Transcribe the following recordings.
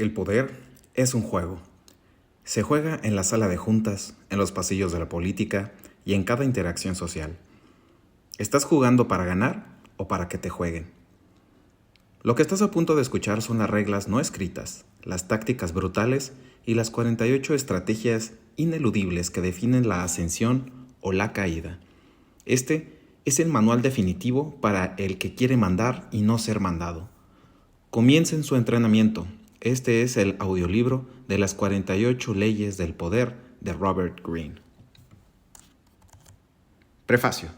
El poder es un juego. Se juega en la sala de juntas, en los pasillos de la política y en cada interacción social. ¿Estás jugando para ganar o para que te jueguen? Lo que estás a punto de escuchar son las reglas no escritas, las tácticas brutales y las 48 estrategias ineludibles que definen la ascensión o la caída. Este es el manual definitivo para el que quiere mandar y no ser mandado. Comiencen su entrenamiento. Este es el audiolibro de las 48 leyes del poder de Robert Greene. Prefacio.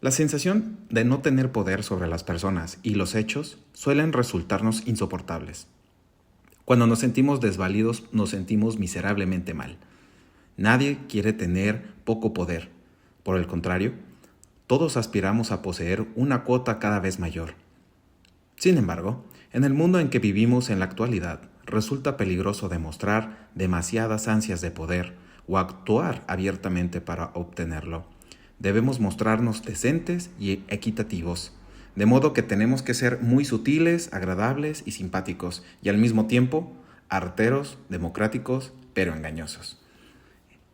La sensación de no tener poder sobre las personas y los hechos suelen resultarnos insoportables. Cuando nos sentimos desvalidos, nos sentimos miserablemente mal. Nadie quiere tener poco poder. Por el contrario, todos aspiramos a poseer una cuota cada vez mayor. Sin embargo, en el mundo en que vivimos en la actualidad, resulta peligroso demostrar demasiadas ansias de poder o actuar abiertamente para obtenerlo. Debemos mostrarnos decentes y equitativos, de modo que tenemos que ser muy sutiles, agradables y simpáticos, y al mismo tiempo, arteros, democráticos, pero engañosos.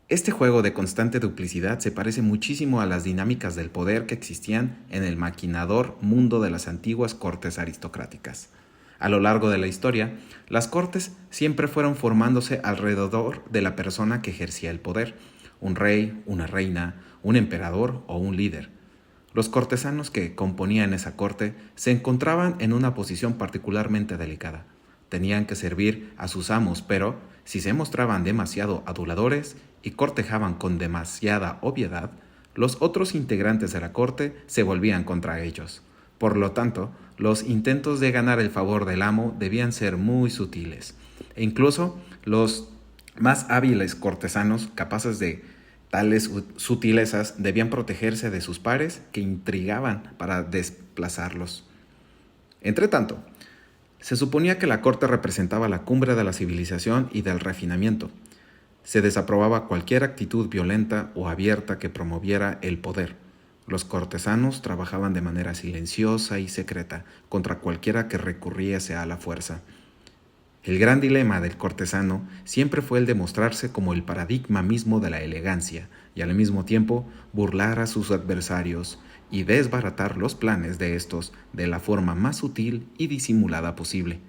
Este juego de constante duplicidad se parece muchísimo a las dinámicas del poder que existían en el maquinador mundo de las antiguas cortes aristocráticas. A lo largo de la historia, las cortes siempre fueron formándose alrededor de la persona que ejercía el poder, un rey, una reina, un emperador o un líder. Los cortesanos que componían esa corte se encontraban en una posición particularmente delicada. Tenían que servir a sus amos, pero si se mostraban demasiado aduladores y cortejaban con demasiada obviedad, los otros integrantes de la corte se volvían contra ellos. Por lo tanto, los intentos de ganar el favor del amo debían ser muy sutiles, e incluso los más hábiles cortesanos, capaces de tales sutilezas, debían protegerse de sus pares que intrigaban para desplazarlos. Entretanto, se suponía que la corte representaba la cumbre de la civilización y del refinamiento. Se desaprobaba cualquier actitud violenta o abierta que promoviera el poder. Los cortesanos trabajaban de manera silenciosa y secreta contra cualquiera que recurriese a la fuerza. El gran dilema del cortesano siempre fue el de mostrarse como el paradigma mismo de la elegancia y al mismo tiempo burlar a sus adversarios y desbaratar los planes de estos de la forma más sutil y disimulada posible.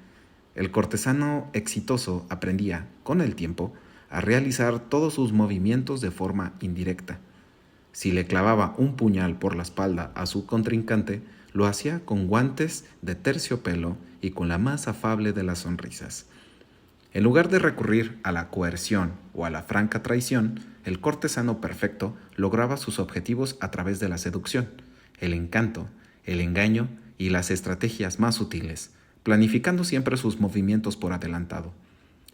El cortesano exitoso aprendía, con el tiempo, a realizar todos sus movimientos de forma indirecta. Si le clavaba un puñal por la espalda a su contrincante, lo hacía con guantes de terciopelo y con la más afable de las sonrisas. En lugar de recurrir a la coerción o a la franca traición, el cortesano perfecto lograba sus objetivos a través de la seducción, el encanto, el engaño y las estrategias más sutiles, planificando siempre sus movimientos por adelantado.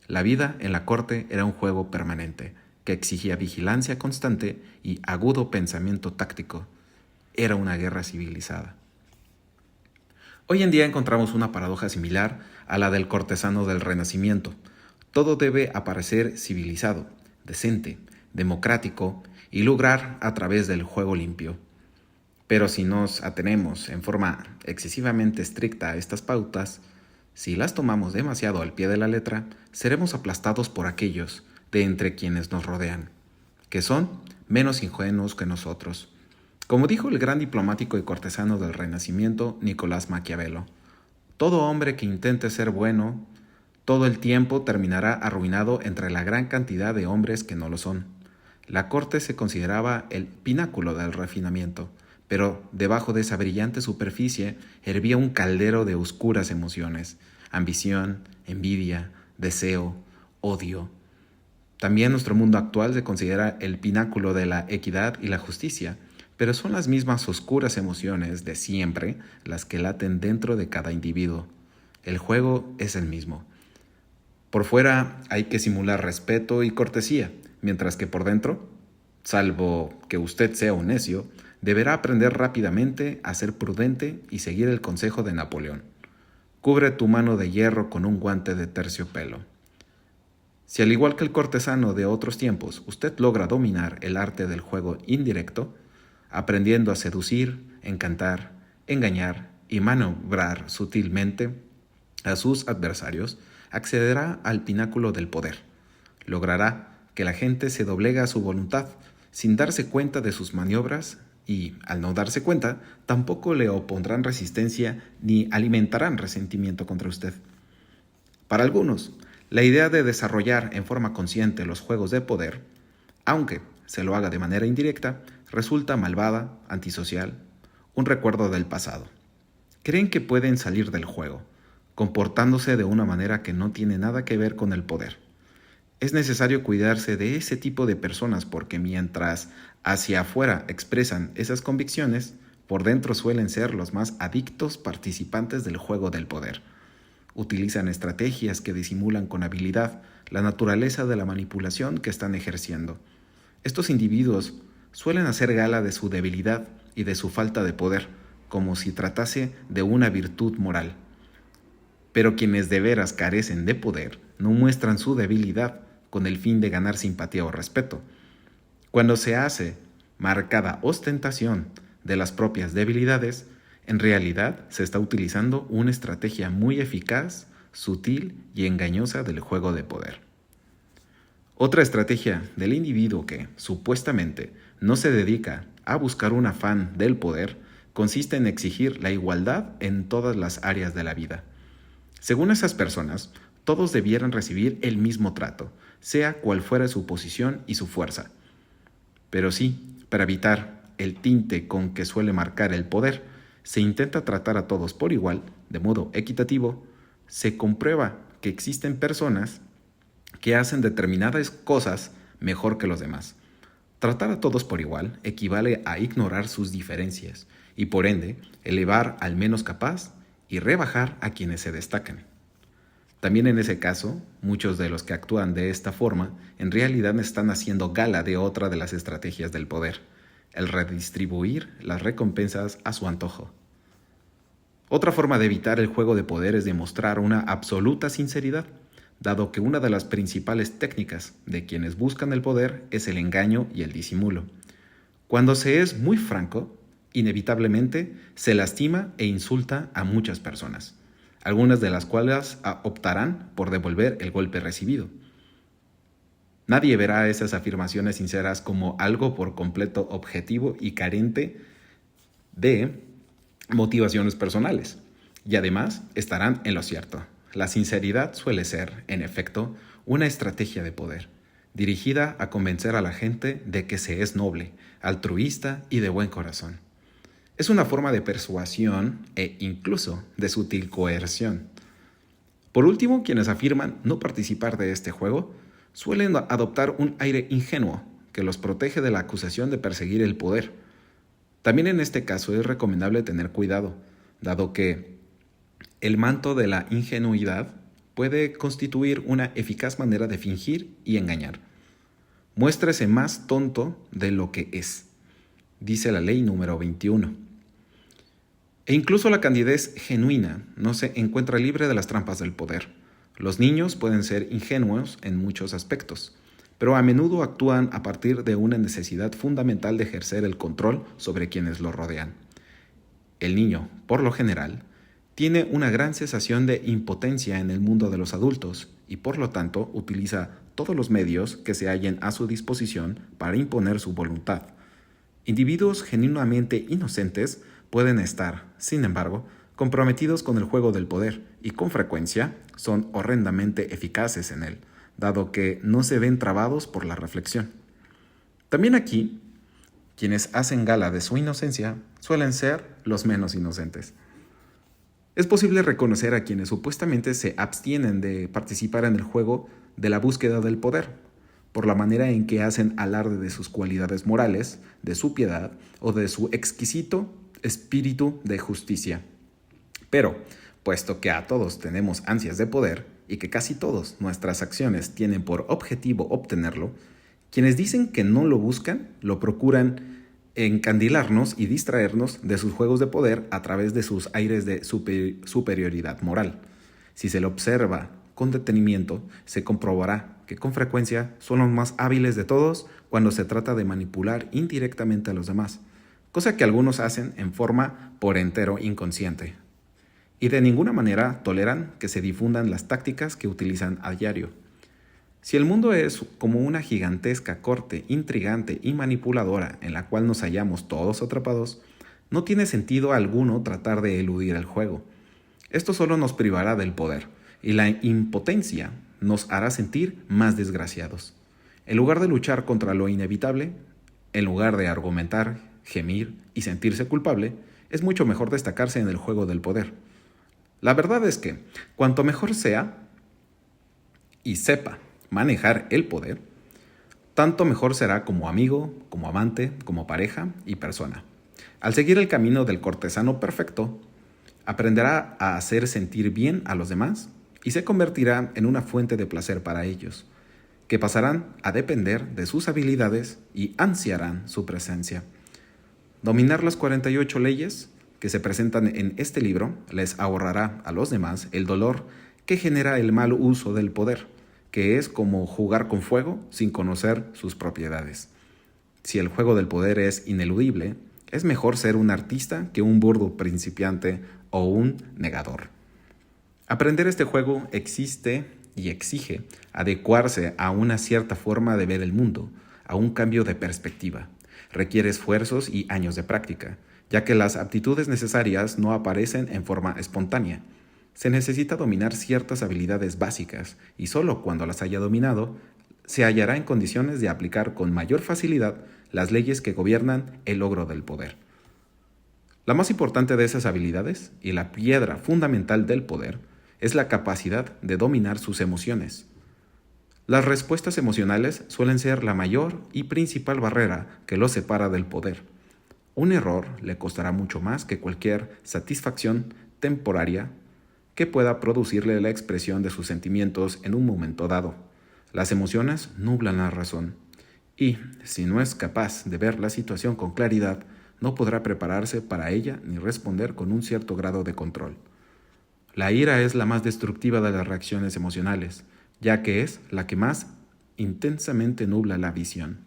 La vida en la corte era un juego permanente, que exigía vigilancia constante y agudo pensamiento táctico. Era una guerra civilizada. Hoy en día encontramos una paradoja similar a la del cortesano del Renacimiento. Todo debe aparecer civilizado, decente, democrático y lograr a través del juego limpio. Pero si nos atenemos en forma excesivamente estricta a estas pautas, si las tomamos demasiado al pie de la letra, seremos aplastados por aquellos de entre quienes nos rodean, que son menos ingenuos que nosotros. Como dijo el gran diplomático y cortesano del Renacimiento, Nicolás Maquiavelo, todo hombre que intente ser bueno todo el tiempo terminará arruinado entre la gran cantidad de hombres que no lo son. La corte se consideraba el pináculo del refinamiento, pero debajo de esa brillante superficie hervía un caldero de oscuras emociones, ambición, envidia, deseo, odio. También nuestro mundo actual se considera el pináculo de la equidad y la justicia, pero son las mismas oscuras emociones de siempre las que laten dentro de cada individuo. El juego es el mismo. Por fuera hay que simular respeto y cortesía, mientras que por dentro, salvo que usted sea un necio, deberá aprender rápidamente a ser prudente y seguir el consejo de Napoleón. Cubre tu mano de hierro con un guante de terciopelo. Si al igual que el cortesano de otros tiempos, usted logra dominar el arte del juego indirecto, aprendiendo a seducir, encantar, engañar y maniobrar sutilmente, a sus adversarios, accederá al pináculo del poder. Logrará que la gente se doblegue a su voluntad, sin darse cuenta de sus maniobras y, al no darse cuenta, tampoco le opondrán resistencia ni alimentarán resentimiento contra usted. Para algunos, la idea de desarrollar en forma consciente los juegos de poder, aunque se lo haga de manera indirecta, resulta malvada, antisocial, un recuerdo del pasado. Creen que pueden salir del juego, comportándose de una manera que no tiene nada que ver con el poder. Es necesario cuidarse de ese tipo de personas porque mientras hacia afuera expresan esas convicciones, por dentro suelen ser los más adictos participantes del juego del poder. Utilizan estrategias que disimulan con habilidad la naturaleza de la manipulación que están ejerciendo. Estos individuos suelen hacer gala de su debilidad y de su falta de poder, como si tratase de una virtud moral. Pero quienes de veras carecen de poder no muestran su debilidad con el fin de ganar simpatía o respeto. Cuando se hace marcada ostentación de las propias debilidades, en realidad se está utilizando una estrategia muy eficaz, sutil y engañosa del juego de poder. Otra estrategia del individuo que, supuestamente, no se dedica a buscar un afán del poder consiste en exigir la igualdad en todas las áreas de la vida. Según esas personas, todos debieran recibir el mismo trato, sea cual fuera su posición y su fuerza. Pero sí, para evitar el tinte con que suele marcar el poder, se intenta tratar a todos por igual, de modo equitativo. Se comprueba que existen personas que hacen determinadas cosas mejor que los demás. Tratar a todos por igual equivale a ignorar sus diferencias y, por ende, elevar al menos capaz y rebajar a quienes se destacan. También en ese caso, muchos de los que actúan de esta forma en realidad están haciendo gala de otra de las estrategias del poder, el redistribuir las recompensas a su antojo. Otra forma de evitar el juego de poder es demostrar una absoluta sinceridad, dado que una de las principales técnicas de quienes buscan el poder es el engaño y el disimulo. Cuando se es muy franco, inevitablemente se lastima e insulta a muchas personas, algunas de las cuales optarán por devolver el golpe recibido. Nadie verá esas afirmaciones sinceras como algo por completo objetivo y carente de motivaciones personales, y además estarán en lo cierto. La sinceridad suele ser, en efecto, una estrategia de poder, dirigida a convencer a la gente de que se es noble, altruista y de buen corazón. Es una forma de persuasión e incluso de sutil coerción. Por último, quienes afirman no participar de este juego suelen adoptar un aire ingenuo que los protege de la acusación de perseguir el poder. También en este caso es recomendable tener cuidado, dado que el manto de la ingenuidad puede constituir una eficaz manera de fingir y engañar. Muéstrese más tonto de lo que es, dice la ley número 21. E incluso la candidez genuina no se encuentra libre de las trampas del poder. Los niños pueden ser ingenuos en muchos aspectos, pero a menudo actúan a partir de una necesidad fundamental de ejercer el control sobre quienes lo rodean. El niño, por lo general, tiene una gran sensación de impotencia en el mundo de los adultos y por lo tanto utiliza todos los medios que se hallen a su disposición para imponer su voluntad. Individuos genuinamente inocentes pueden estar, sin embargo, comprometidos con el juego del poder y con frecuencia son horrendamente eficaces en él, dado que no se ven trabados por la reflexión. También aquí, quienes hacen gala de su inocencia suelen ser los menos inocentes. Es posible reconocer a quienes supuestamente se abstienen de participar en el juego de la búsqueda del poder, por la manera en que hacen alarde de sus cualidades morales, de su piedad o de su exquisito espíritu de justicia. Pero, puesto que a todos tenemos ansias de poder y que casi todas nuestras acciones tienen por objetivo obtenerlo, quienes dicen que no lo buscan, lo procuran encandilarnos y distraernos de sus juegos de poder a través de sus aires de superioridad moral. Si se lo observa con detenimiento, se comprobará que con frecuencia son los más hábiles de todos cuando se trata de manipular indirectamente a los demás, cosa que algunos hacen en forma por entero inconsciente. y de ninguna manera toleran que se difundan las tácticas que utilizan a diario. Si el mundo es como una gigantesca corte intrigante y manipuladora en la cual nos hallamos todos atrapados, no tiene sentido alguno tratar de eludir el juego. Esto solo nos privará del poder, y la impotencia nos hará sentir más desgraciados. En lugar de luchar contra lo inevitable, en lugar de argumentar, gemir y sentirse culpable, es mucho mejor destacarse en el juego del poder. La verdad es que, cuanto mejor sea y sepa manejar el poder, tanto mejor será como amigo, como amante, como pareja y persona. Al seguir el camino del cortesano perfecto, aprenderá a hacer sentir bien a los demás y se convertirá en una fuente de placer para ellos, que pasarán a depender de sus habilidades y ansiarán su presencia. Dominar las 48 leyes que se presentan en este libro les ahorrará a los demás el dolor que genera el mal uso del poder, que es como jugar con fuego sin conocer sus propiedades. Si el juego del poder es ineludible, es mejor ser un artista que un burdo principiante o un negador. Aprender este juego existe y exige adecuarse a una cierta forma de ver el mundo, a un cambio de perspectiva. Requiere esfuerzos y años de práctica, ya que las aptitudes necesarias no aparecen en forma espontánea. Se necesita dominar ciertas habilidades básicas y solo cuando las haya dominado, se hallará en condiciones de aplicar con mayor facilidad las leyes que gobiernan el logro del poder. La más importante de esas habilidades, y la piedra fundamental del poder, es la capacidad de dominar sus emociones. Las respuestas emocionales suelen ser la mayor y principal barrera que los separa del poder. Un error le costará mucho más que cualquier satisfacción temporaria que pueda producirle la expresión de sus sentimientos en un momento dado. Las emociones nublan la razón, y, si no es capaz de ver la situación con claridad, no podrá prepararse para ella ni responder con un cierto grado de control. La ira es la más destructiva de las reacciones emocionales, ya que es la que más intensamente nubla la visión.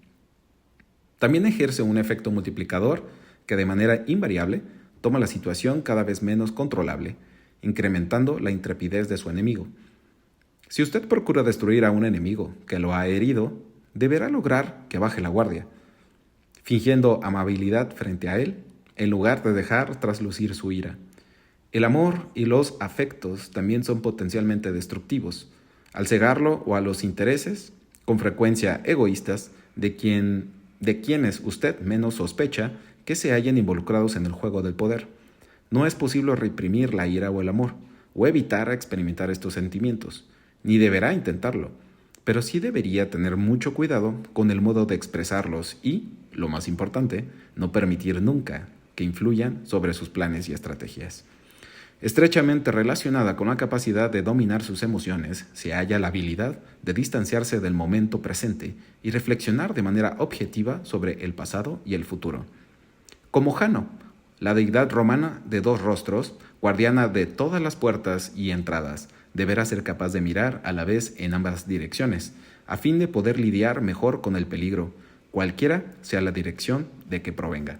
También ejerce un efecto multiplicador que de manera invariable toma la situación cada vez menos controlable, incrementando la intrepidez de su enemigo. Si usted procura destruir a un enemigo que lo ha herido, deberá lograr que baje la guardia, fingiendo amabilidad frente a él, en lugar de dejar traslucir su ira. El amor y los afectos también son potencialmente destructivos, al cegarlo o a los intereses, con frecuencia egoístas, de quienes usted menos sospecha que se hallen involucrados en el juego del poder. No es posible reprimir la ira o el amor, o evitar experimentar estos sentimientos, ni deberá intentarlo, pero sí debería tener mucho cuidado con el modo de expresarlos y, lo más importante, no permitir nunca que influyan sobre sus planes y estrategias. Estrechamente relacionada con la capacidad de dominar sus emociones se halla la habilidad de distanciarse del momento presente y reflexionar de manera objetiva sobre el pasado y el futuro. Como Jano, la deidad romana de 2 rostros, guardiana de todas las puertas y entradas, deberá ser capaz de mirar a la vez en ambas direcciones, a fin de poder lidiar mejor con el peligro, cualquiera sea la dirección de que provenga.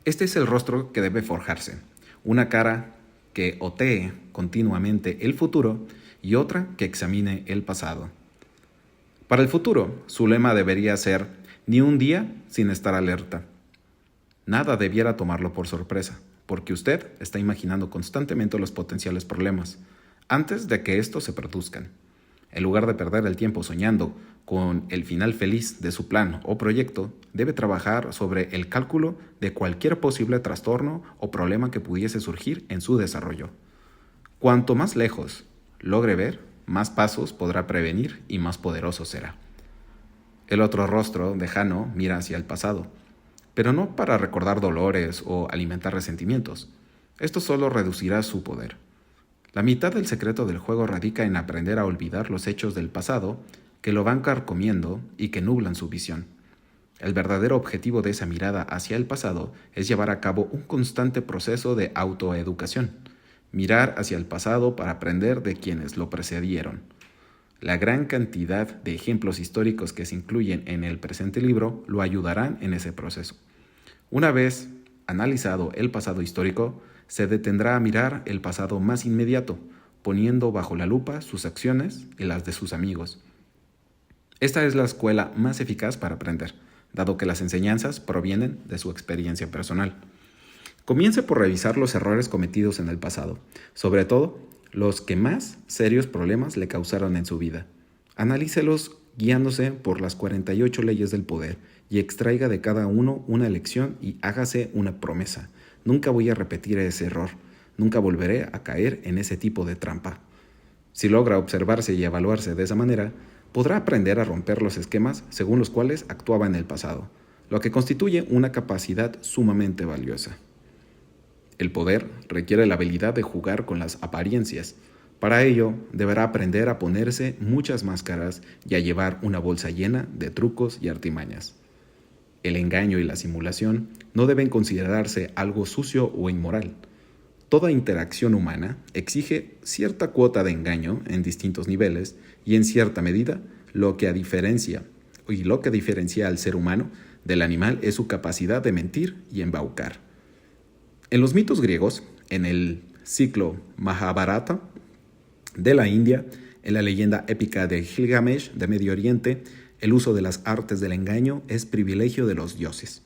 Este es el rostro que debe forjarse, una cara que otee continuamente el futuro y otra que examine el pasado. Para el futuro, su lema debería ser: ni un día sin estar alerta. Nada debiera tomarlo por sorpresa, porque usted está imaginando constantemente los potenciales problemas, antes de que estos se produzcan. En lugar de perder el tiempo soñando con el final feliz de su plan o proyecto, debe trabajar sobre el cálculo de cualquier posible trastorno o problema que pudiese surgir en su desarrollo. Cuanto más lejos logre ver, más pasos podrá prevenir y más poderoso será. El otro rostro de Jano mira hacia el pasado, pero no para recordar dolores o alimentar resentimientos. Esto solo reducirá su poder. La mitad del secreto del juego radica en aprender a olvidar los hechos del pasado que lo van carcomiendo y que nublan su visión. El verdadero objetivo de esa mirada hacia el pasado es llevar a cabo un constante proceso de autoeducación, mirar hacia el pasado para aprender de quienes lo precedieron. La gran cantidad de ejemplos históricos que se incluyen en el presente libro lo ayudarán en ese proceso. Una vez analizado el pasado histórico, se detendrá a mirar el pasado más inmediato, poniendo bajo la lupa sus acciones y las de sus amigos. Esta es la escuela más eficaz para aprender, dado que las enseñanzas provienen de su experiencia personal. Comience por revisar los errores cometidos en el pasado, sobre todo los que más serios problemas le causaron en su vida. Analícelos guiándose por las 48 leyes del poder y extraiga de cada uno una lección y hágase una promesa. Nunca voy a repetir ese error, nunca volveré a caer en ese tipo de trampa. Si logra observarse y evaluarse de esa manera, podrá aprender a romper los esquemas según los cuales actuaba en el pasado, lo que constituye una capacidad sumamente valiosa. El poder requiere la habilidad de jugar con las apariencias. Para ello, deberá aprender a ponerse muchas máscaras y a llevar una bolsa llena de trucos y artimañas. El engaño y la simulación no deben considerarse algo sucio o inmoral. Toda interacción humana exige cierta cuota de engaño en distintos niveles y en cierta medida lo que diferencia al ser humano del animal es su capacidad de mentir y embaucar. En los mitos griegos, en el ciclo Mahabharata de la India, en la leyenda épica de Gilgamesh de Medio Oriente, el uso de las artes del engaño es privilegio de los dioses.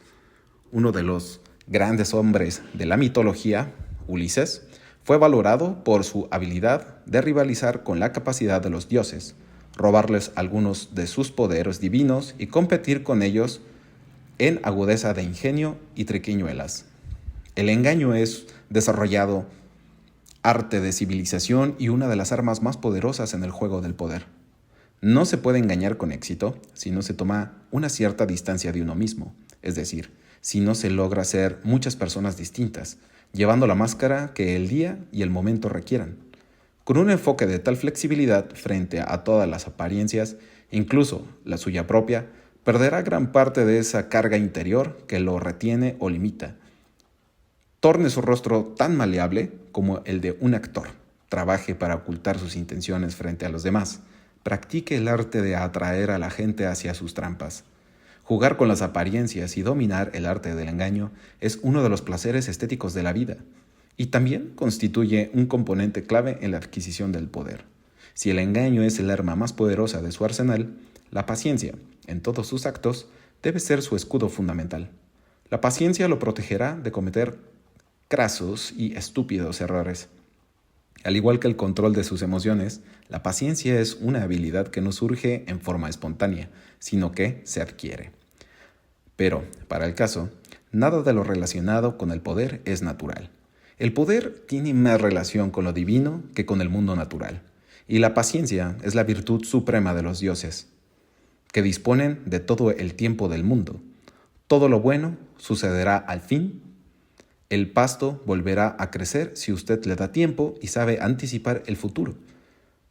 Uno de los grandes hombres de la mitología, Ulises, fue valorado por su habilidad de rivalizar con la capacidad de los dioses, robarles algunos de sus poderes divinos y competir con ellos en agudeza de ingenio y triquiñuelas. El engaño es desarrollado arte de civilización y una de las armas más poderosas en el juego del poder. No se puede engañar con éxito si no se toma una cierta distancia de uno mismo, es decir, si no se logra ser muchas personas distintas, llevando la máscara que el día y el momento requieran. Con un enfoque de tal flexibilidad frente a todas las apariencias, incluso la suya propia, perderá gran parte de esa carga interior que lo retiene o limita. Torne su rostro tan maleable como el de un actor. Trabaje para ocultar sus intenciones frente a los demás. Practique el arte de atraer a la gente hacia sus trampas. Jugar con las apariencias y dominar el arte del engaño es uno de los placeres estéticos de la vida y también constituye un componente clave en la adquisición del poder. Si el engaño es el arma más poderosa de su arsenal, la paciencia, en todos sus actos, debe ser su escudo fundamental. La paciencia lo protegerá de cometer crasos y estúpidos errores. Al igual que el control de sus emociones, la paciencia es una habilidad que no surge en forma espontánea, sino que se adquiere. Pero, para el caso, nada de lo relacionado con el poder es natural. El poder tiene más relación con lo divino que con el mundo natural, y la paciencia es la virtud suprema de los dioses, que disponen de todo el tiempo del mundo. Todo lo bueno sucederá al fin. El pasto volverá a crecer si usted le da tiempo y sabe anticipar el futuro.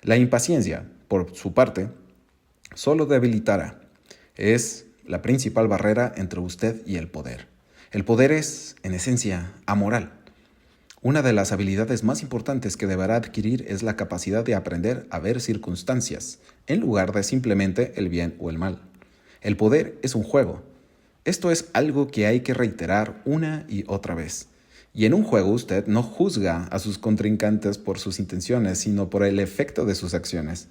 La impaciencia, por su parte, solo debilitará. Es la principal barrera entre usted y el poder. El poder es, en esencia, amoral. Una de las habilidades más importantes que deberá adquirir es la capacidad de aprender a ver circunstancias, en lugar de simplemente el bien o el mal. El poder es un juego. Esto es algo que hay que reiterar una y otra vez. Y en un juego usted no juzga a sus contrincantes por sus intenciones, sino por el efecto de sus acciones.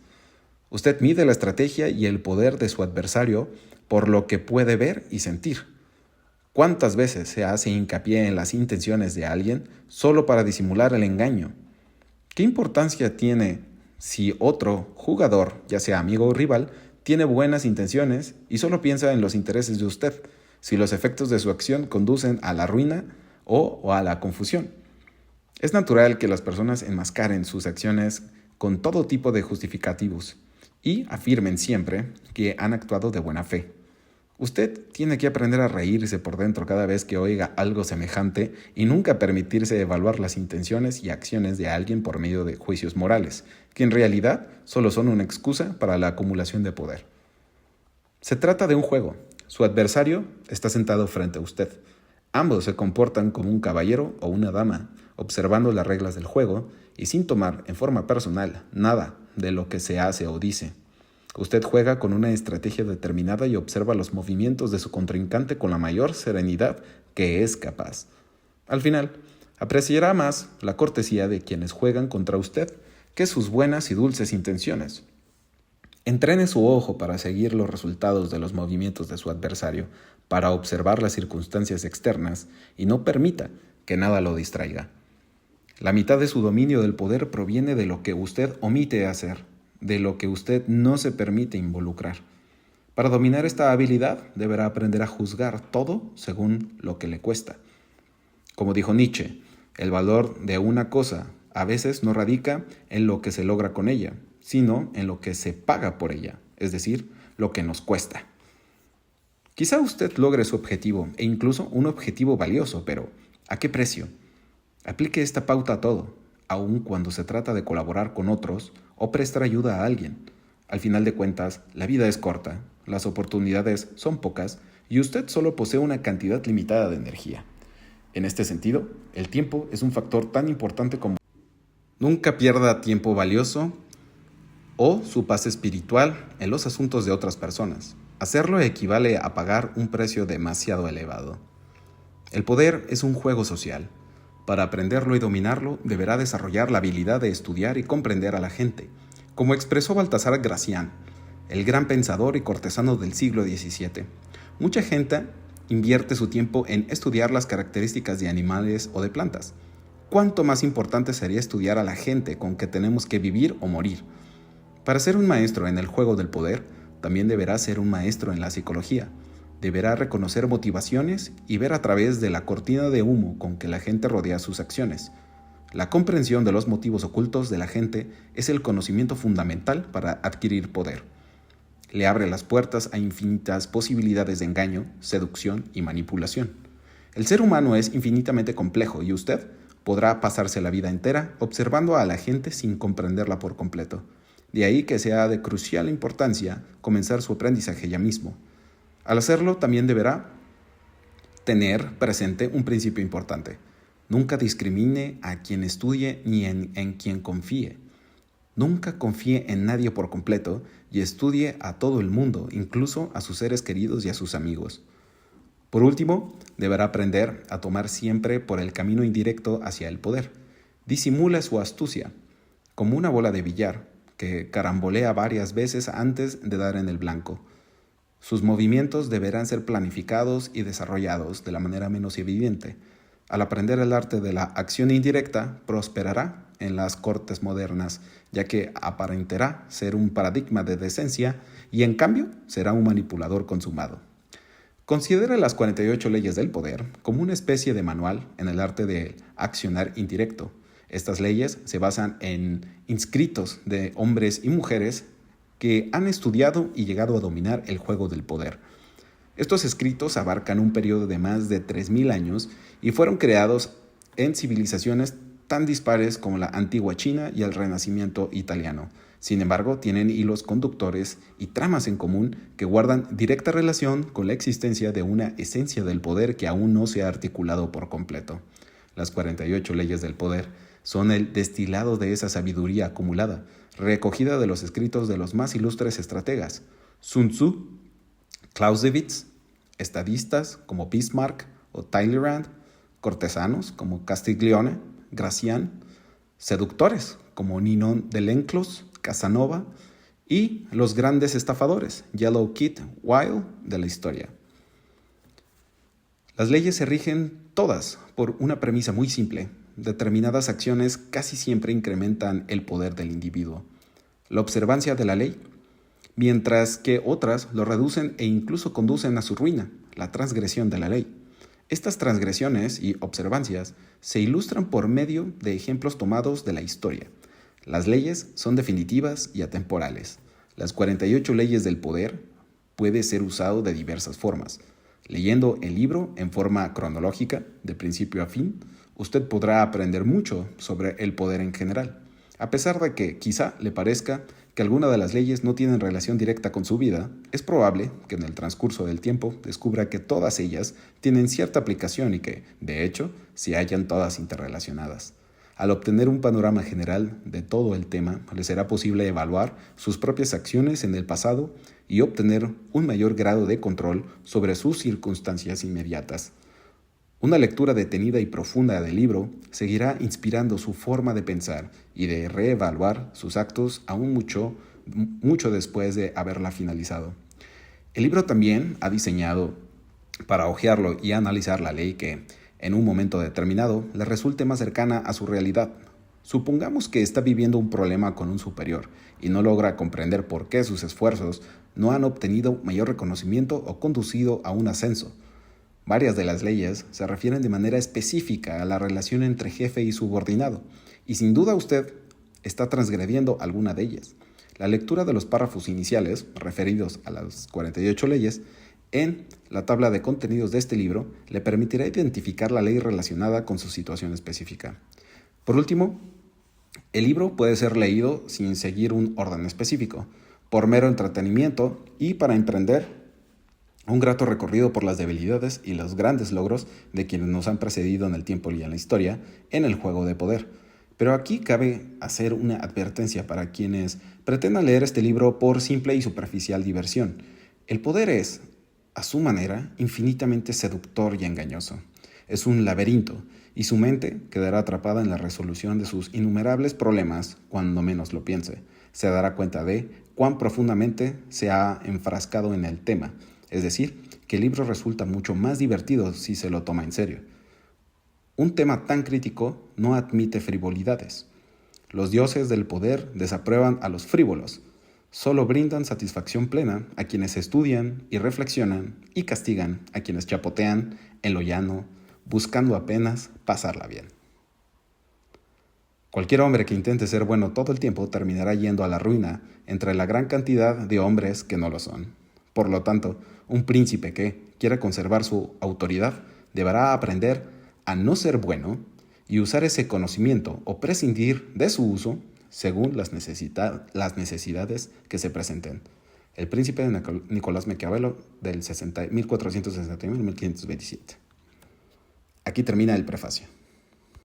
Usted mide la estrategia y el poder de su adversario por lo que puede ver y sentir. ¿Cuántas veces se hace hincapié en las intenciones de alguien solo para disimular el engaño? ¿Qué importancia tiene si otro jugador, ya sea amigo o rival, tiene buenas intenciones y solo piensa en los intereses de usted, si los efectos de su acción conducen a la ruina o a la confusión? Es natural que las personas enmascaren sus acciones con todo tipo de justificativos y afirmen siempre que han actuado de buena fe. Usted tiene que aprender a reírse por dentro cada vez que oiga algo semejante y nunca permitirse evaluar las intenciones y acciones de alguien por medio de juicios morales, que en realidad solo son una excusa para la acumulación de poder. Se trata de un juego. Su adversario está sentado frente a usted. Ambos se comportan como un caballero o una dama, observando las reglas del juego y sin tomar en forma personal nada de lo que se hace o dice. Usted juega con una estrategia determinada y observa los movimientos de su contrincante con la mayor serenidad que es capaz. Al final, Apreciará más la cortesía de quienes juegan contra usted que sus buenas y dulces intenciones. Entrene su ojo para seguir los resultados de los movimientos de su adversario, para observar las circunstancias externas y no permita que nada lo distraiga. La mitad de su dominio del poder proviene de lo que usted omite hacer, de lo que usted no se permite involucrar. Para dominar esta habilidad, deberá aprender a juzgar todo según lo que le cuesta. Como dijo Nietzsche, el valor de una cosa a veces no radica en lo que se logra con ella, sino en lo que se paga por ella, es decir, lo que nos cuesta. Quizá usted logre su objetivo, e incluso un objetivo valioso, pero ¿a qué precio? Aplique esta pauta a todo, aun cuando se trata de colaborar con otros o prestar ayuda a alguien. Al final de cuentas, la vida es corta, las oportunidades son pocas y usted solo posee una cantidad limitada de energía. En este sentido, el tiempo es un factor tan importante como nunca pierda tiempo valioso o su paz espiritual en los asuntos de otras personas. Hacerlo equivale a pagar un precio demasiado elevado. El poder es un juego social. Para aprenderlo y dominarlo, deberá desarrollar la habilidad de estudiar y comprender a la gente, como expresó Baltasar Gracián, el gran pensador y cortesano del siglo XVII. Mucha gente invierte su tiempo en estudiar las características de animales o de plantas. ¿Cuánto más importante sería estudiar a la gente con que tenemos que vivir o morir? Para ser un maestro en el juego del poder, también deberá ser un maestro en la psicología. Deberá reconocer motivaciones y ver a través de la cortina de humo con que la gente rodea sus acciones. La comprensión de los motivos ocultos de la gente es el conocimiento fundamental para adquirir poder. Le abre las puertas a infinitas posibilidades de engaño, seducción y manipulación. El ser humano es infinitamente complejo y usted podrá pasarse la vida entera observando a la gente sin comprenderla por completo. De ahí que sea de crucial importancia comenzar su aprendizaje ya mismo. Al hacerlo, también deberá tener presente un principio importante. Nunca discrimine a quien estudie ni en quien confíe. Nunca confíe en nadie por completo y estudie a todo el mundo, incluso a sus seres queridos y a sus amigos. Por último, deberá aprender a tomar siempre por el camino indirecto hacia el poder. Disimula su astucia, como una bola de billar que carambolea varias veces antes de dar en el blanco. Sus movimientos deberán ser planificados y desarrollados de la manera menos evidente. Al aprender el arte de la acción indirecta, prosperará en las cortes modernas, ya que aparentará ser un paradigma de decencia y en cambio será un manipulador consumado. Considere las 48 leyes del poder como una especie de manual en el arte del accionar indirecto. Estas leyes se basan en inscritos de hombres y mujeres que han estudiado y llegado a dominar el juego del poder. Estos escritos abarcan un periodo de más de 3.000 años y fueron creados en civilizaciones tan dispares como la antigua China y el Renacimiento italiano. Sin embargo, tienen hilos conductores y tramas en común que guardan directa relación con la existencia de una esencia del poder que aún no se ha articulado por completo. Las 48 leyes del poder son el destilado de esa sabiduría acumulada, recogida de los escritos de los más ilustres estrategas, Sun Tzu, Clausewitz, estadistas como Bismarck o Talleyrand, cortesanos como Castiglione, Gracián, seductores como Ninon de Lenclos, Casanova y los grandes estafadores, Yellow Kid, Wilde de la historia. Las leyes se rigen todas por una premisa muy simple. Determinadas acciones casi siempre incrementan el poder del individuo, la observancia de la ley, mientras que otras lo reducen e incluso conducen a su ruina, la transgresión de la ley. Estas transgresiones y observancias se ilustran por medio de ejemplos tomados de la historia. Las leyes son definitivas y atemporales. Las 48 leyes del poder puede ser usado de diversas formas. Leyendo el libro en forma cronológica, de principio a fin, usted podrá aprender mucho sobre el poder en general. A pesar de que quizá le parezca que alguna de las leyes no tienen relación directa con su vida, es probable que en el transcurso del tiempo descubra que todas ellas tienen cierta aplicación y que, de hecho, se hallan todas interrelacionadas. Al obtener un panorama general de todo el tema, le será posible evaluar sus propias acciones en el pasado y obtener un mayor grado de control sobre sus circunstancias inmediatas. Una lectura detenida y profunda del libro seguirá inspirando su forma de pensar y de reevaluar sus actos aún mucho después de haberla finalizado. El libro también ha diseñado para hojearlo y analizar la ley que, en un momento determinado, le resulte más cercana a su realidad. Supongamos que está viviendo un problema con un superior y no logra comprender por qué sus esfuerzos no han obtenido mayor reconocimiento o conducido a un ascenso. Varias de las leyes se refieren de manera específica a la relación entre jefe y subordinado, y sin duda usted está transgrediendo alguna de ellas. La lectura de los párrafos iniciales, referidos a las 48 leyes, en la tabla de contenidos de este libro, le permitirá identificar la ley relacionada con su situación específica. Por último, el libro puede ser leído sin seguir un orden específico, por mero entretenimiento y para emprender un grato recorrido por las debilidades y los grandes logros de quienes nos han precedido en el tiempo y en la historia en el juego de poder. Pero aquí cabe hacer una advertencia para quienes pretendan leer este libro por simple y superficial diversión. El poder es, a su manera, infinitamente seductor y engañoso. Es un laberinto, y su mente quedará atrapada en la resolución de sus innumerables problemas cuando menos lo piense. Se dará cuenta de cuán profundamente se ha enfrascado en el tema. Es decir, que el libro resulta mucho más divertido si se lo toma en serio. Un tema tan crítico no admite frivolidades. Los dioses del poder desaprueban a los frívolos. Solo brindan satisfacción plena a quienes estudian y reflexionan y castigan a quienes chapotean en lo llano, buscando apenas pasarla bien. Cualquier hombre que intente ser bueno todo el tiempo terminará yendo a la ruina entre la gran cantidad de hombres que no lo son. Por lo tanto, un príncipe que quiera conservar su autoridad deberá aprender a no ser bueno y usar ese conocimiento o prescindir de su uso según las necesidades que se presenten. El príncipe de Nicolás Maquiavelo del 1461 al 1527. Aquí termina el prefacio.